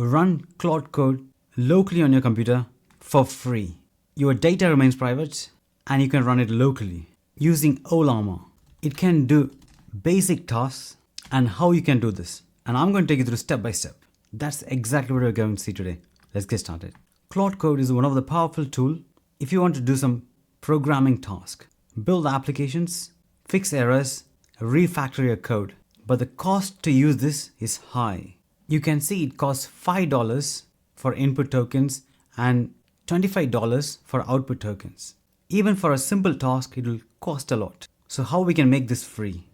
run Claude Code locally on your computer for free. Your data remains private and you can run it locally using Ollama. It can do basic tasks and how you can do this. And I'm going to take you through step by step. That's exactly what we're going to see today. Let's get started. Claude Code is one of the powerful tools if you want to do some programming task. Build applications, fix errors, refactor your code. But the cost to use this is high. You can see it costs $5 for input tokens and $25 for output tokens. Even for a simple task, it will cost a lot. So how we can make this free?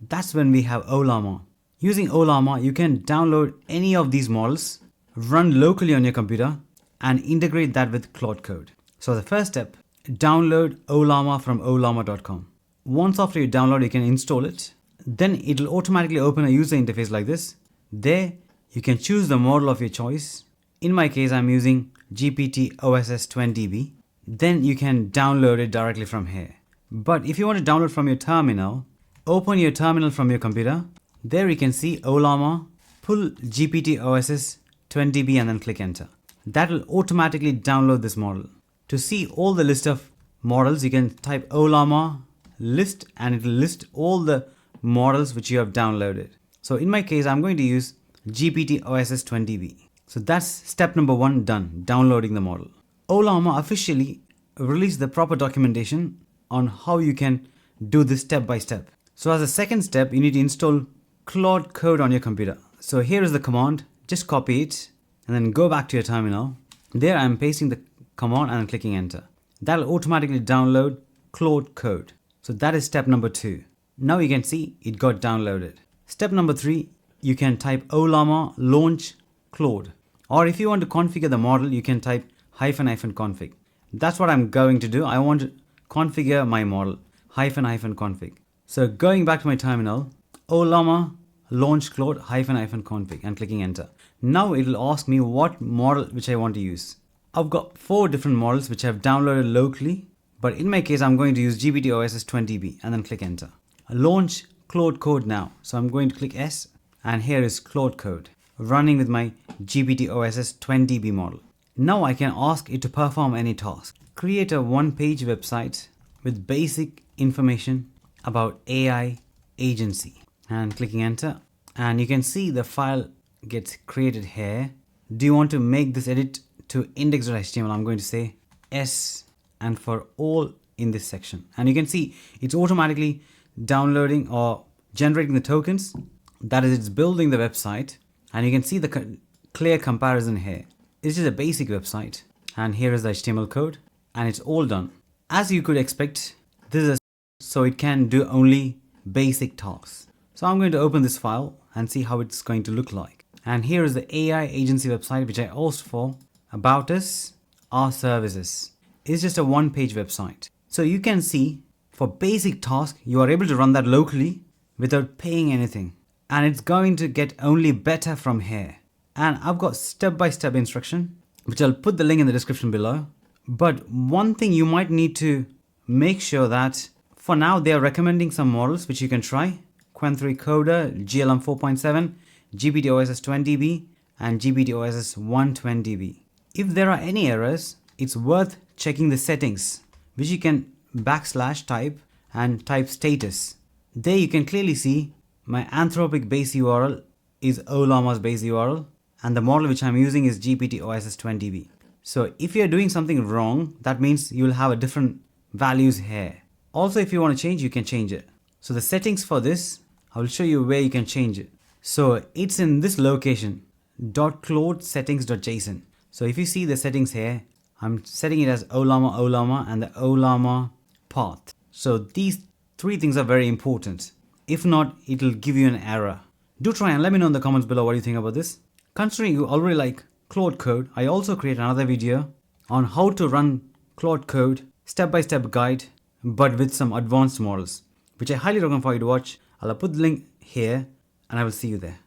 That's when we have Ollama. Using Ollama, you can download any of these models, run locally on your computer, and integrate that with Claude Code. So the first step, download Ollama from ollama.com. Once after you download, you can install it. Then it will automatically open a user interface like this. There, you can choose the model of your choice. In my case, I'm using GPT-OSS20B. Then you can download it directly from here. But if you want to download from your terminal, open your terminal from your computer. There you can see Ollama, pull GPT-OSS20B and then click enter. That will automatically download this model. To see all the list of models, you can type Ollama list and it will list all the models which you have downloaded. So in my case, I'm going to use GPT-OSS20B. So that's step number 1 done, downloading the model. Ollama officially released the proper documentation on how you can do this step by step. So as a second step, you need to install Claude Code on your computer. So here is the command, just copy it and then go back to your terminal. There I'm pasting the command and clicking enter. That'll automatically download Claude Code. So that is step number 2. Now you can see it got downloaded. Step number 3, you can type Ollama launch Claude. Or if you want to configure the model, you can type --config. That's what I'm going to do. I want to configure my model, --config. So going back to my terminal, Ollama launch Claude --config and clicking enter. Now it will ask me what model which I want to use. I've got 4 different models which I've downloaded locally, but in my case I'm going to use GPT-OSS20B and then click enter. Launch Claude Code now. So I'm going to click S and here is Claude Code running with my GPT-OSS20B model. Now I can ask it to perform any task. Create a one-page website with basic information about AI agency and clicking enter. And you can see the file gets created here. Do you want to make this edit to index.html? I'm going to say S and for all in this section. And you can see it's automatically downloading or generating the tokens. That is, it's building the website. And you can see the clear comparison here. This is a basic website. And here is the HTML code. And it's all done. As you could expect, this is so it can do only basic tasks. So I'm going to open this file and see how it's going to look like. And here is the AI agency website which I asked for. About us, our services. It's just a one-page website. So you can see for basic tasks, you are able to run that locally without paying anything. And it's going to get only better from here. And I've got step-by-step instruction, which I'll put the link in the description below. But one thing you might need to make sure that for now, they are recommending some models which you can try. Qwen3 Coder, GLM 4.7, GPT-OSS20B, and GPT-OSS120B. If there are any errors, it's worth checking the settings, which you can \type and type status. There you can clearly see my Anthropic base URL is Ollama's base URL and the model which I'm using is GPT-OSS20B. So if you're doing something wrong, that means you'll have a different values here. Also, if you want to change, you can change it. So the settings for this, I will show you where you can change it. So it's in this location, .claude settings.json. So if you see the settings here, I'm setting it as Ollama and the Ollama path. So these 3 things are very important. If not, it will give you an error. Do try and let me know in the comments below what you think about this. Considering you already like Claude Code, I also create another video on how to run Claude Code step-by-step guide, but with some advanced models, which I highly recommend for you to watch. I'll put the link here and I will see you there.